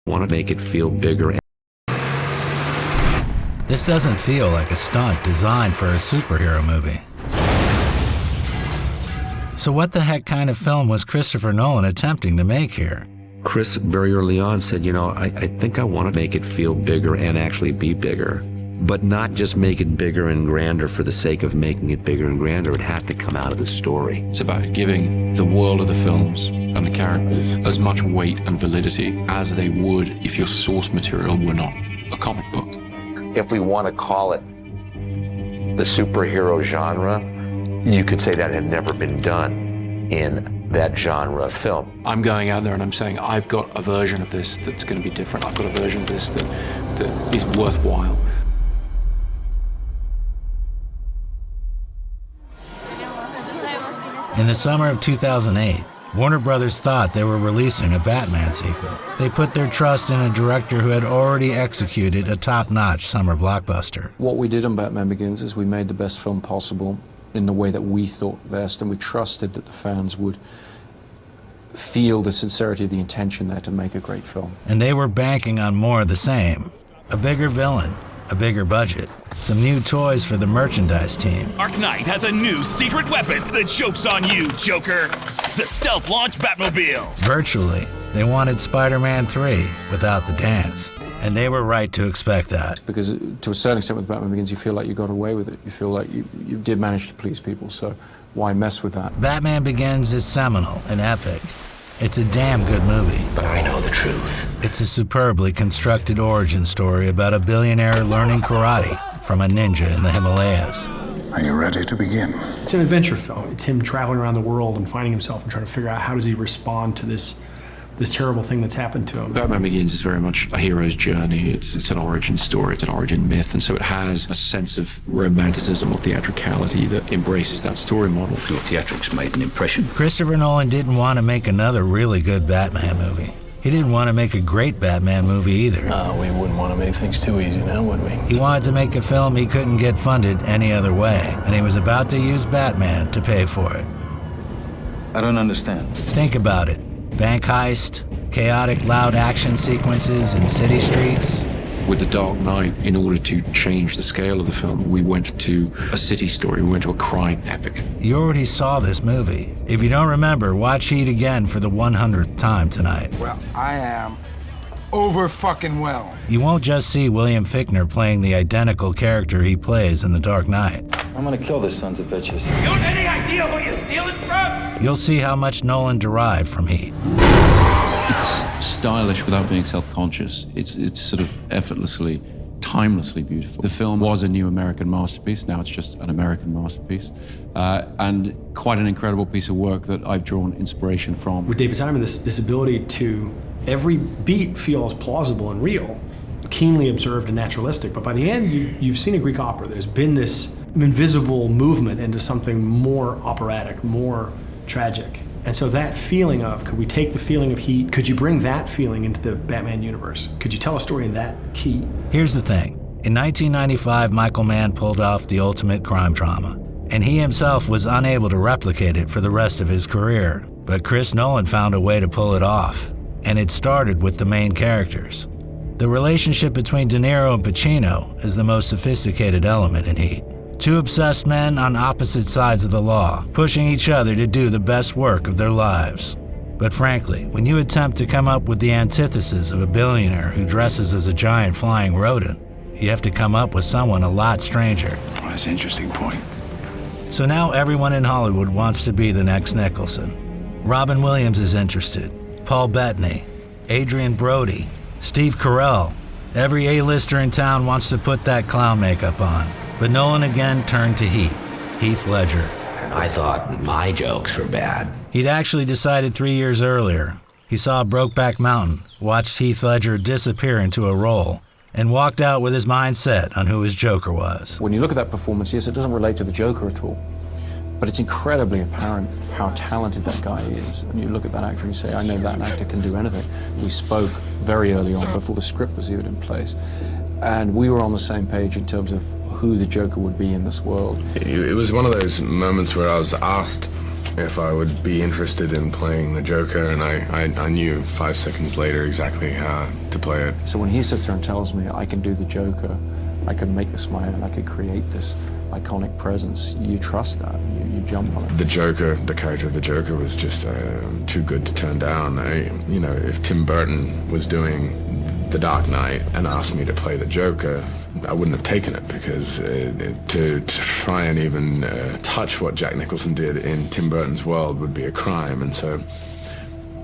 Want to make it feel bigger. This doesn't feel like a stunt designed for a superhero movie. So what the heck kind of film was Christopher Nolan attempting to make here? Chris very early on said, I think I want to make it feel bigger and actually be bigger. But not just make it bigger and grander for the sake of making it bigger and grander. It had to come out of the story. It's about giving the world of the films and the characters as much weight and validity as they would if your source material were not a comic book. If we want to call it the superhero genre, you could say that had never been done in that genre of film. I'm going out there and I'm saying, I've got a version of this that's going to be different. I've got a version of this that is worthwhile. In the summer of 2008, Warner Brothers thought they were releasing a Batman sequel. They put their trust in a director who had already executed a top-notch summer blockbuster. What we did on Batman Begins is we made the best film possible in the way that we thought best, and we trusted that the fans would feel the sincerity of the intention there to make a great film. And they were banking on more of the same. A bigger villain, a bigger budget, some new toys for the merchandise team. Dark Knight has a new secret weapon. The joke's on you, Joker. The stealth launch Batmobile. Virtually, they wanted Spider-Man 3 without the dance. And they were right to expect that. Because to a certain extent with Batman Begins, you feel like you got away with it. You feel like you did manage to please people, so why mess with that? Batman Begins is seminal and epic. It's a damn good movie. But I know the truth. It's a superbly constructed origin story about a billionaire learning karate from a ninja in the Himalayas. Are you ready to begin? It's an adventure film. It's him traveling around the world and finding himself and trying to figure out how does he respond to this terrible thing that's happened to him. Batman Begins is very much a hero's journey. It's an origin story, it's an origin myth, and so it has a sense of romanticism or theatricality that embraces that story model. Your theatrics made an impression. Christopher Nolan didn't want to make another really good Batman movie. He didn't want to make a great Batman movie either. We wouldn't want to make things too easy now, would we? He wanted to make a film he couldn't get funded any other way, and he was about to use Batman to pay for it. I don't understand. Think about it. Bank heist, chaotic, loud action sequences in city streets. With The Dark Knight, in order to change the scale of the film, we went to a city story, we went to a crime epic. You already saw this movie. If you don't remember, watch Heat again for the 100th time tonight. Well, I am over-fucking-well. You won't just see William Fichtner playing the identical character he plays in The Dark Knight. I'm gonna kill this sons of bitches. You have any idea who you're stealing from? You'll see how much Nolan derived from Heat. It's stylish without being self-conscious. It's sort of effortlessly, timelessly beautiful. The film was a new American masterpiece. Now it's just an American masterpiece. And quite an incredible piece of work that I've drawn inspiration from. With David Simon, this ability to every beat feels plausible and real, keenly observed and naturalistic. But by the end, you've seen a Greek opera. There's been this invisible movement into something more operatic, more tragic. And so that feeling of, could we take the feeling of Heat, could you bring that feeling into the Batman universe? Could you tell a story in that key? Here's the thing. In 1995, Michael Mann pulled off the ultimate crime drama, and he himself was unable to replicate it for the rest of his career. But Chris Nolan found a way to pull it off, and it started with the main characters. The relationship between De Niro and Pacino is the most sophisticated element in Heat. Two obsessed men on opposite sides of the law, pushing each other to do the best work of their lives. But frankly, when you attempt to come up with the antithesis of a billionaire who dresses as a giant flying rodent, you have to come up with someone a lot stranger. Well, that's an interesting point. So now everyone in Hollywood wants to be the next Nicholson. Robin Williams is interested, Paul Bettany, Adrian Brody, Steve Carell. Every A-lister in town wants to put that clown makeup on. But Nolan again turned to Heath Ledger. And I thought my jokes were bad. He'd actually decided 3 years earlier. He saw Brokeback Mountain, watched Heath Ledger disappear into a role, and walked out with his mind set on who his Joker was. When you look at that performance, yes, it doesn't relate to the Joker at all, but it's incredibly apparent how talented that guy is. And you look at that actor and you say, I know that actor can do anything. We spoke very early on, before the script was even in place, and we were on the same page in terms of who the Joker would be in this world. It was one of those moments where I was asked if I would be interested in playing the Joker, and I knew 5 seconds later exactly how to play it. So when he sits there and tells me I can do the Joker, I could make this my own, I could create this iconic presence, you trust that, you jump on it. The Joker, the character of the Joker was just too good to turn down. You know, if Tim Burton was doing The Dark Knight and asked me to play the Joker, I wouldn't have taken it, because to try and even touch what Jack Nicholson did in Tim Burton's world would be a crime. And so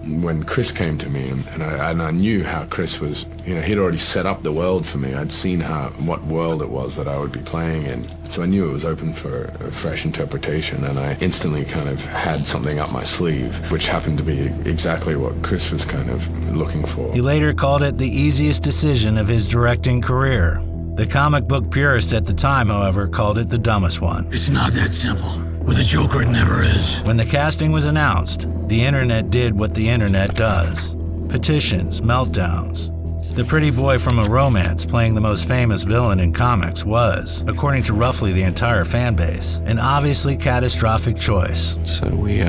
when Chris came to me, and I knew how Chris was, you know, he'd already set up the world for me. I'd seen what world it was that I would be playing in. So I knew it was open for a fresh interpretation, and I instantly kind of had something up my sleeve, which happened to be exactly what Chris was kind of looking for. He later called it the easiest decision of his directing career. The comic book purist at the time, however, called it the dumbest one. It's not that simple. With a Joker, it never is. When the casting was announced, the internet did what the internet does. Petitions, meltdowns. The pretty boy from a romance playing the most famous villain in comics was, according to roughly the entire fan base, an obviously catastrophic choice. So we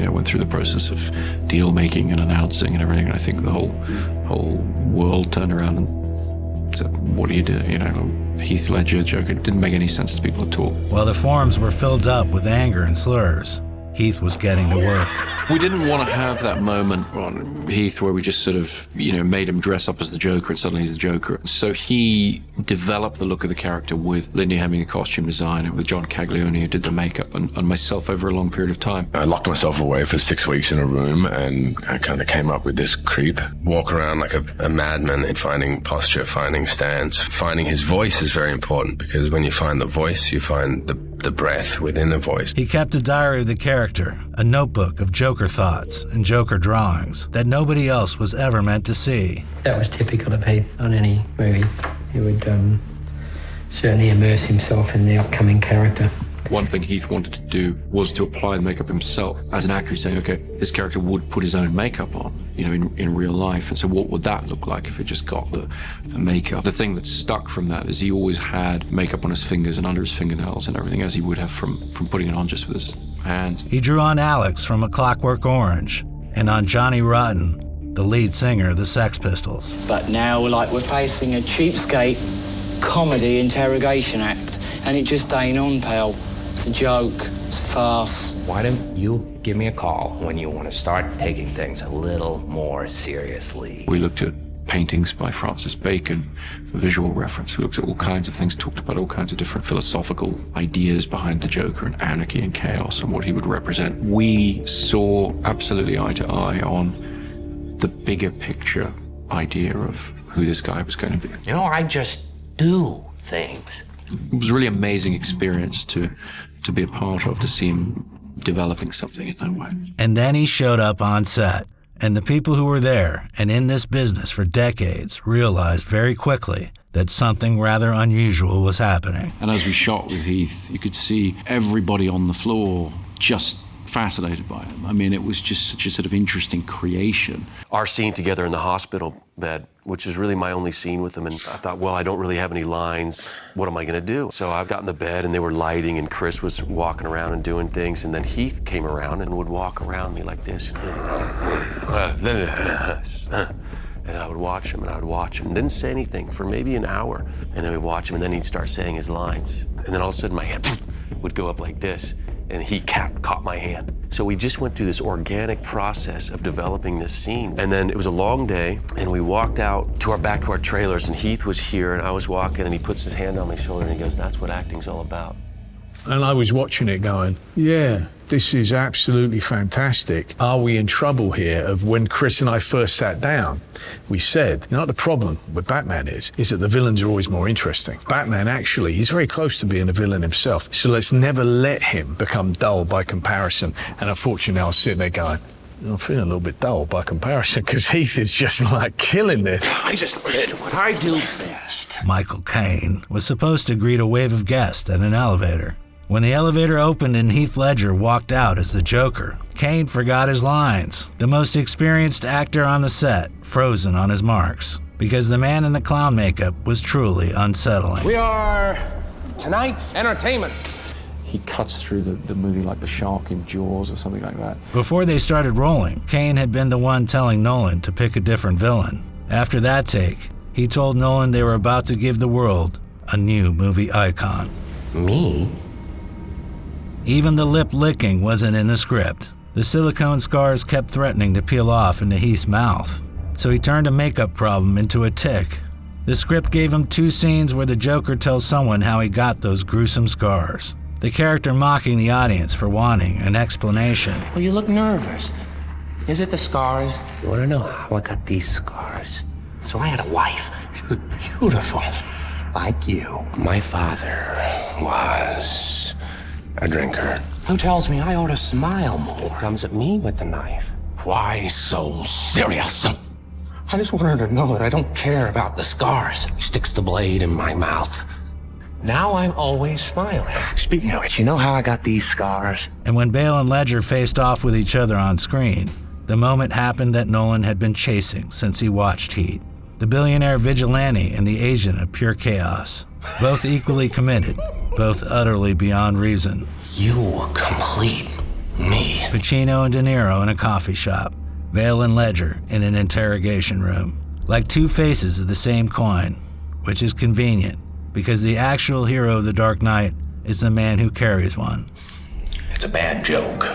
went through the process of deal making and announcing and everything, and I think the whole world turned around and said, what do you do? You know, Heath Ledger, Joker, it didn't make any sense to people at all. While the forums were filled up with anger and slurs, Heath was getting to work. We didn't want to have that moment on Heath where we just sort of, made him dress up as the Joker and suddenly he's the Joker. So he developed the look of the character with Lindy Hemming, a costume designer, with John Caglione, who did the makeup, and myself over a long period of time. I locked myself away for 6 weeks in a room, and I kind of came up with this creep. Walk around like a madman in finding posture, finding stance. Finding his voice is very important, because when you find the voice, you find the breath within the voice. He kept a diary of the character, a notebook of Joker thoughts and Joker drawings that nobody else was ever meant to see. That was typical of Heath on any movie. He would certainly immerse himself in the upcoming character. One thing Heath wanted to do was to apply the makeup himself. As an actor, he's saying, okay, this character would put his own makeup on, in real life. And so what would that look like if it just got the makeup? The thing that stuck from that is he always had makeup on his fingers and under his fingernails and everything, as he would have from putting it on just with his hands. He drew on Alex from A Clockwork Orange and on Johnny Rotten, the lead singer of the Sex Pistols. But now we're facing a cheapskate comedy interrogation act, and it just ain't on, pal. It's a joke. It's a farce. Why don't you give me a call when you want to start taking things a little more seriously? We looked at paintings by Francis Bacon for visual reference. We looked at all kinds of things, talked about all kinds of different philosophical ideas behind the Joker and anarchy and chaos and what he would represent. We saw absolutely eye to eye on the bigger picture idea of who this guy was going to be. I just do things. It was a really amazing experience to be a part of, to see him developing something in that way. And then he showed up on set, and the people who were there and in this business for decades realized very quickly that something rather unusual was happening. And as we shot with Heath, you could see everybody on the floor just fascinated by him. I mean, it was just such a sort of interesting creation. Our scene together in the hospital bed, which is really my only scene with him, and I thought, well, I don't really have any lines. What am I going to do? So I got in the bed, and they were lighting, and Chris was walking around and doing things, and then Heath came around and would walk around me like this. And I would watch him, and I would watch him. Didn't say anything for maybe an hour. And then we'd watch him, and then he'd start saying his lines. And then all of a sudden, my hand would go up like this, and he caught my hand. So we just went through this organic process of developing this scene. And then it was a long day, and we walked out back to our trailers, and Heath was here, and I was walking, and he puts his hand on my shoulder, and he goes, "That's what acting's all about." And I was watching it going, yeah, this is absolutely fantastic. Are we in trouble here? Of when Chris and I first sat down, we said, the problem with Batman is that the villains are always more interesting. Batman, actually, he's very close to being a villain himself. So let's never let him become dull by comparison. And unfortunately, I was sitting there going, I'm feeling a little bit dull by comparison, because Heath is just like killing this. I just did what I do best. Michael Caine was supposed to greet a wave of guests at an elevator. When the elevator opened and Heath Ledger walked out as the Joker, Caine forgot his lines. The most experienced actor on the set, frozen on his marks, because the man in the clown makeup was truly unsettling. We are tonight's entertainment. he cuts through the movie like the shark in Jaws or something like that. Before they started rolling, Kane had been the one telling Nolan to pick a different villain. After that take, he told Nolan they were about to give the world a new movie icon. Me? Even the lip licking wasn't in the script. The silicone scars kept threatening to peel off into Heath's mouth, so he turned a makeup problem into a tic. The script gave him 2 scenes where the Joker tells someone how he got those gruesome scars. The character mocking the audience for wanting an explanation. Well, you look nervous. Is it the scars? You want to know how I got these scars? So I had a wife, beautiful, like you. My father was a drinker. Who tells me I ought to smile more? Comes at me with the knife. Why so serious? I just want her to know that I don't care about the scars. He sticks the blade in my mouth. Now I'm always smiling. Speaking of which, you know how I got these scars? And when Bale and Ledger faced off with each other on screen, the moment happened that Nolan had been chasing since he watched Heat. The billionaire vigilante and the agent of pure chaos. Both equally committed, both utterly beyond reason. You complete me. Pacino and De Niro in a coffee shop. Bale and Ledger in an interrogation room. Like 2 faces of the same coin, which is convenient because the actual hero of The Dark Knight is the man who carries one. It's a bad joke.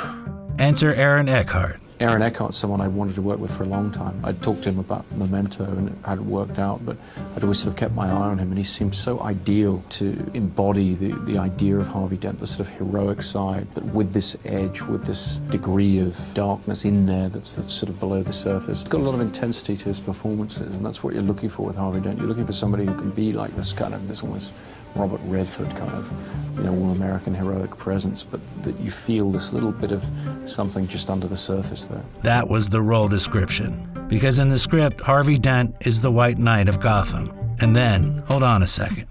Enter Aaron Eckhart. Aaron Eckhart's someone I wanted to work with for a long time. I'd talked to him about Memento and it hadn't worked out, but I'd always sort of kept my eye on him, and he seemed so ideal to embody the idea of Harvey Dent, the sort of heroic side, but with this edge, with this degree of darkness in there that's sort of below the surface. He's got a lot of intensity to his performances, and that's what you're looking for with Harvey Dent. You're looking for somebody who can be like this kind of, this almost Robert Redford kind of, all-American heroic presence, but that you feel this little bit of something just under the surface there. That was the role description. Because in the script, Harvey Dent is the White Knight of Gotham. And then, hold on a second.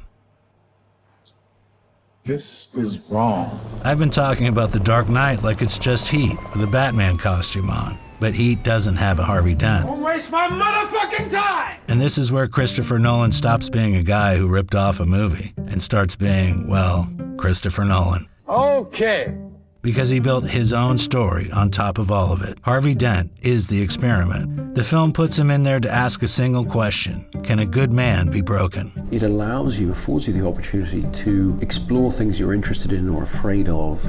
This is wrong. I've been talking about The Dark Knight like it's just Heat with a Batman costume on. But Heat doesn't have a Harvey Dent. Don't waste my motherfucking time! And this is where Christopher Nolan stops being a guy who ripped off a movie and starts being, well, Christopher Nolan. Okay. Because he built his own story on top of all of it. Harvey Dent is the experiment. The film puts him in there to ask a single question. Can a good man be broken? It affords you the opportunity to explore things you're interested in or afraid of,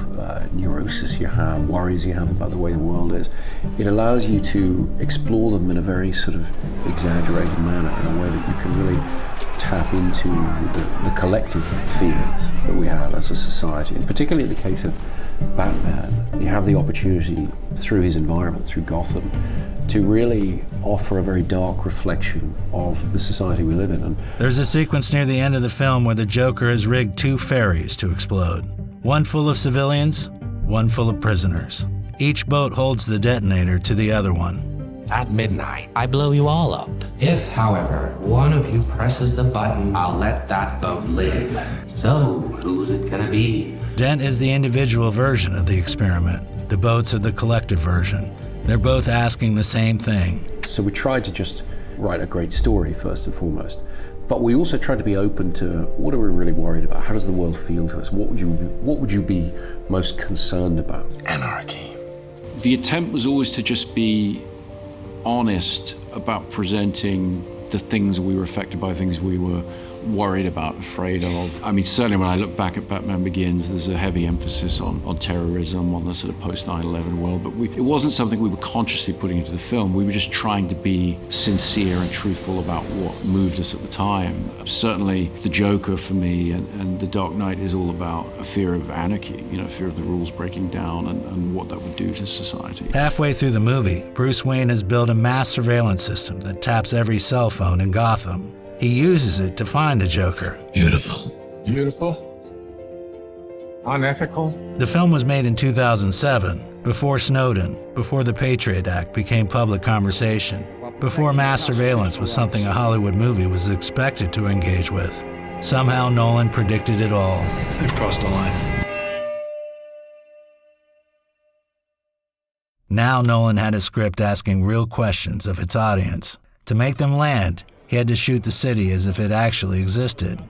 neurosis you have, worries you have about the way the world is. It allows you to explore them in a very sort of exaggerated manner, in a way that you can really tap into the collective fears that we have as a society. And particularly in the case of Batman, you have the opportunity through his environment, through Gotham, to really offer a very dark reflection of the society we live in. And there's a sequence near the end of the film where the Joker has rigged 2 ferries to explode. One full of civilians, one full of prisoners. Each boat holds the detonator to the other one. At midnight, I blow you all up. If, however, one of you presses the button, I'll let that boat live. So, who's it gonna be? Dent is the individual version of the experiment. The boats are the collective version. They're both asking the same thing. So we tried to just write a great story, first and foremost. But we also tried to be open to what are we really worried about? How does the world feel to us? What would you be most concerned about? Anarchy. The attempt was always to just be honest about presenting the things we were affected by, things we were worried about, afraid of. I mean, certainly when I look back at Batman Begins, there's a heavy emphasis on terrorism, on the sort of post 9/11 world, but it wasn't something we were consciously putting into the film. We were just trying to be sincere and truthful about what moved us at the time. Certainly the Joker for me and The Dark Knight is all about a fear of anarchy, fear of the rules breaking down and what that would do to society. Halfway through the movie, Bruce Wayne has built a mass surveillance system that taps every cell phone in Gotham. He uses it to find the Joker. Beautiful. Beautiful? Unethical? The film was made in 2007, before Snowden, before the Patriot Act became public conversation, before mass surveillance was something a Hollywood movie was expected to engage with. Somehow Nolan predicted it all. They've crossed the line. Now Nolan had a script asking real questions of its audience. To make them land, he had to shoot the city as if it actually existed.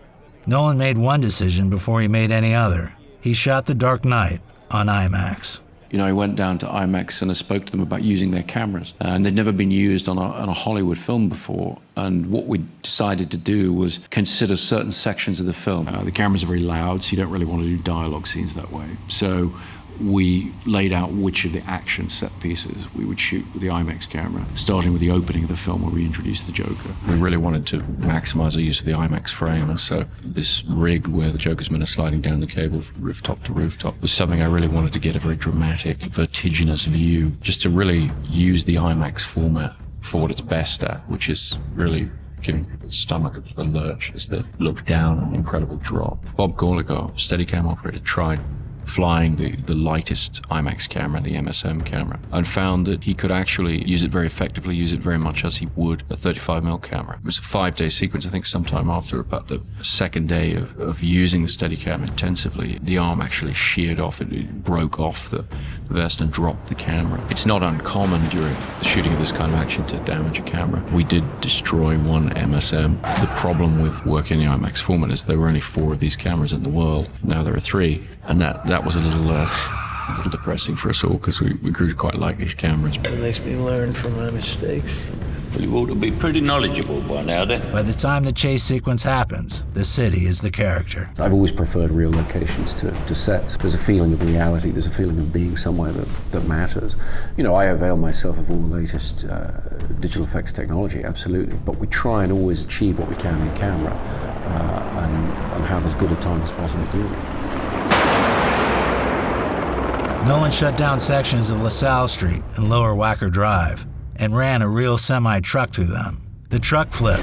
Nolan made one decision before he made any other. He shot The Dark Knight on IMAX. You know, I went down to IMAX and I spoke to them about using their cameras. And they'd never been used on a Hollywood film before. And what we decided to do was consider certain sections of the film. The cameras are very loud, so you don't really want to do dialogue scenes that way. So we laid out which of the action set pieces we would shoot with the IMAX camera, starting with the opening of the film where we introduced the Joker. We really wanted to maximize the use of the IMAX frame, and so this rig where the Joker's men are sliding down the cable from rooftop to rooftop was something I really wanted to get a very dramatic, vertiginous view, just to really use the IMAX format for what it's best at, which is really giving people the stomach a lurch as they look down an incredible drop. Bob Gorlick, our Steadicam operator, tried flying the lightest IMAX camera, the MSM camera, and found that he could actually use it very effectively, use it very much as he would a 35mm camera. It was a 5-day sequence. I think sometime after about the second day of using the Steadicam intensively, the arm actually sheared off. It broke off the vest and dropped the camera. It's not uncommon during the shooting of this kind of action to damage a camera. We did destroy one MSM. The problem with working in the IMAX format is there were only 4 of these cameras in the world. Now there are 3, and that was a little depressing for us all because we grew to quite like these cameras. It makes me learn from my mistakes. Well, you ought to be pretty knowledgeable by now, then. By the time the chase sequence happens, the city is the character. I've always preferred real locations to sets. There's a feeling of reality, there's a feeling of being somewhere that matters. You know, I avail myself of all the latest digital effects technology, absolutely, but we try and always achieve what we can in camera and have as good a time as possible doing it. Nolan shut down sections of LaSalle Street and Lower Wacker Drive and ran a real semi-truck through them. The truck flip,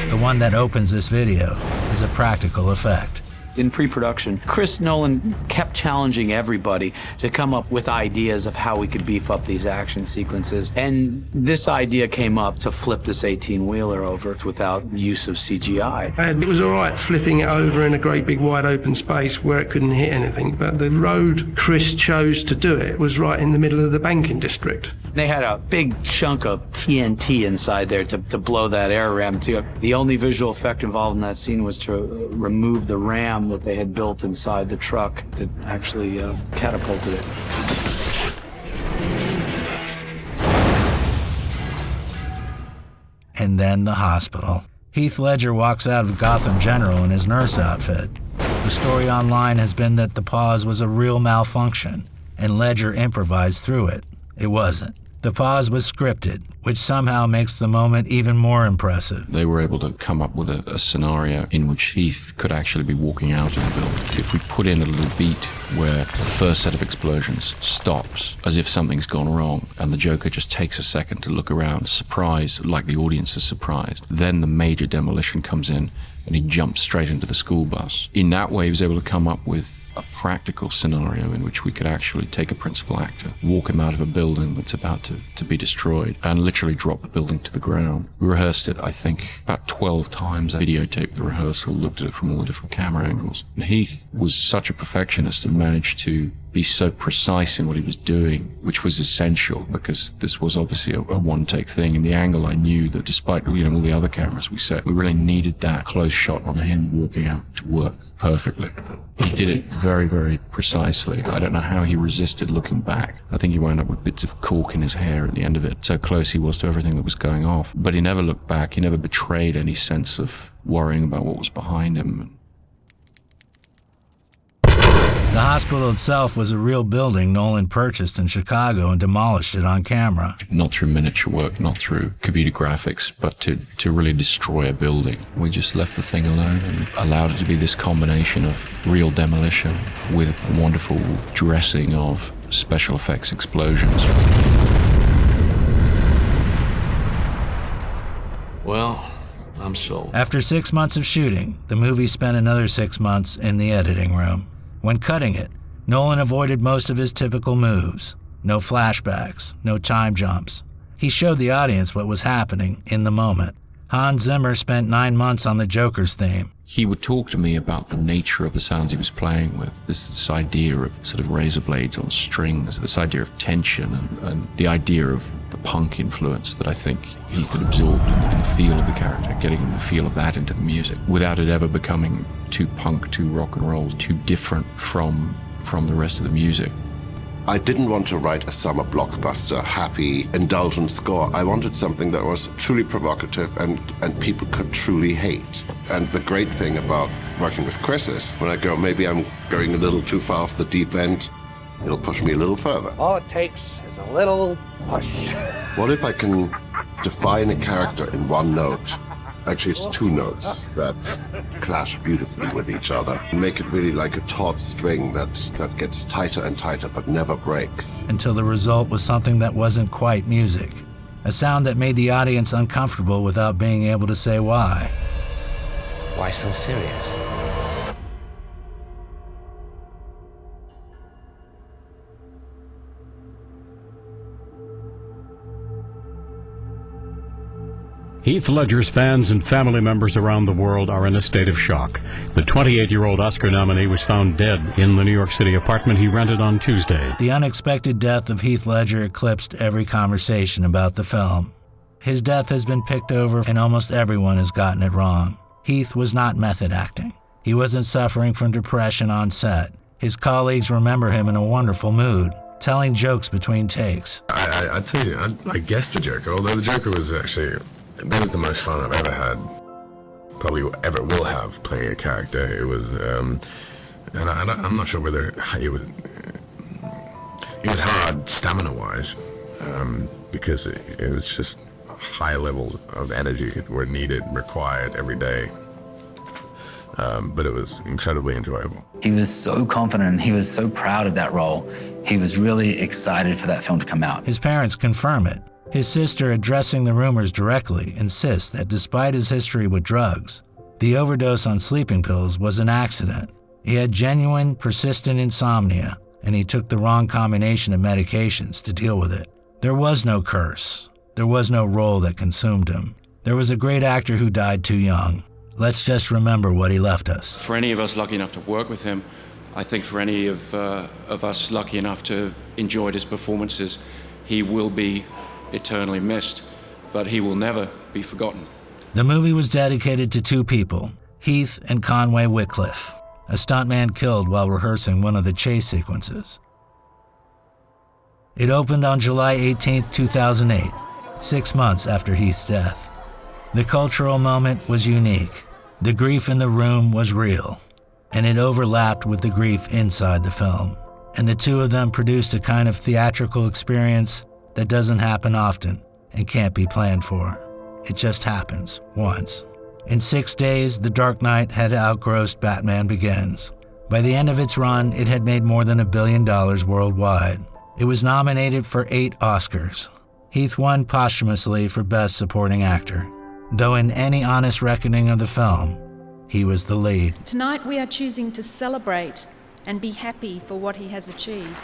the one that opens this video, is a practical effect. In pre-production, Chris Nolan kept challenging everybody to come up with ideas of how we could beef up these action sequences. And this idea came up to flip this 18-wheeler over without use of CGI. And it was all right flipping it over in a great big wide open space where it couldn't hit anything, but the road Chris chose to do it was right in the middle of the banking district. They had a big chunk of TNT inside there to blow that air ram too. The only visual effect involved in that scene was to remove the ram that they had built inside the truck that actually catapulted it. And then the hospital. Heath Ledger walks out of Gotham General in his nurse outfit. The story online has been that the pause was a real malfunction, and Ledger improvised through it. It wasn't. The pause was scripted, which somehow makes the moment even more impressive. They were able to come up with a scenario in which Heath could actually be walking out of the building. If we put in a little beat where the first set of explosions stops, as if something's gone wrong, and the Joker just takes a second to look around, surprised, like the audience is surprised, then the major demolition comes in and he jumps straight into the school bus. In that way, he was able to come up with a practical scenario in which we could actually take a principal actor, walk him out of a building that's about to be destroyed, and literally drop the building to the ground. We rehearsed it, I think, about 12 times. I videotaped the rehearsal, looked at it from all the different camera angles. And Heath was such a perfectionist and managed to be so precise in what he was doing, which was essential because this was obviously a one-take thing. And the angle, I knew that despite all the other cameras we set, we really needed that close shot on him walking out to work perfectly. He did it very, very precisely. I don't know how he resisted looking back. I think he wound up with bits of cork in his hair at the end of it. So close he was to everything that was going off. But he never looked back. He never betrayed any sense of worrying about what was behind him. The hospital itself was a real building Nolan purchased in Chicago and demolished it on camera. Not through miniature work, not through computer graphics, but to really destroy a building. We just left the thing alone and allowed it to be this combination of real demolition with wonderful dressing of special effects explosions. Well, I'm sold. After 6 months of shooting, the movie spent another 6 months in the editing room. When cutting it, Nolan avoided most of his typical moves. No flashbacks, no time jumps. He showed the audience what was happening in the moment. Hans Zimmer spent 9 months on the Joker's theme. He would talk to me about the nature of the sounds he was playing with, this idea of sort of razor blades on strings, this idea of tension, and the idea of the punk influence that I think Heath had absorbed in the feel of the character, getting the feel of that into the music, without it ever becoming too punk, too rock and roll, too different from the rest of the music. I didn't want to write a summer blockbuster, happy, indulgent score. I wanted something that was truly provocative and people could truly hate. And the great thing about working with Chris is when I go, maybe I'm going a little too far off the deep end, he'll push me a little further. All it takes is a little push. What if I can define a character in one note? Actually, it's two notes that clash beautifully with each other. Make it really like a taut string that gets tighter and tighter but never breaks. Until the result was something that wasn't quite music. A sound that made the audience uncomfortable without being able to say why. Why so serious? Heath Ledger's fans and family members around the world are in a state of shock. The 28-year-old Oscar nominee was found dead in the New York City apartment he rented on Tuesday. The unexpected death of Heath Ledger eclipsed every conversation about the film. His death has been picked over and almost everyone has gotten it wrong. Heath was not method acting. He wasn't suffering from depression on set. His colleagues remember him in a wonderful mood, telling jokes between takes. I'd say I guess the Joker, although the Joker was actually, that was the most fun I've ever had, probably ever will have, playing a character. It was, and I'm not sure whether it was hard stamina-wise, because it was just high levels of energy were required every day. But it was incredibly enjoyable. He was so confident, he was so proud of that role. He was really excited for that film to come out. His parents confirm it. His sister, addressing the rumors directly, insists that despite his history with drugs, the overdose on sleeping pills was an accident. He had genuine, persistent insomnia, and he took the wrong combination of medications to deal with it. There was no curse. There was no role that consumed him. There was a great actor who died too young. Let's just remember what he left us. For any of us lucky enough to work with him, I think for any of us lucky enough to enjoy his performances, he will be eternally missed, but he will never be forgotten. The movie was dedicated to two people, Heath and Conway Wycliffe, a stuntman killed while rehearsing one of the chase sequences. It opened on July 18, 2008, 6 months after Heath's death. The cultural moment was unique. The grief in the room was real, and it overlapped with the grief inside the film. And the two of them produced a kind of theatrical experience that doesn't happen often and can't be planned for. It just happens once. In 6 days, The Dark Knight had outgrossed Batman Begins. By the end of its run, it had made more than $1 billion worldwide. It was nominated for 8 Oscars. Heath won posthumously for Best Supporting Actor, though in any honest reckoning of the film, he was the lead. Tonight we are choosing to celebrate and be happy for what he has achieved.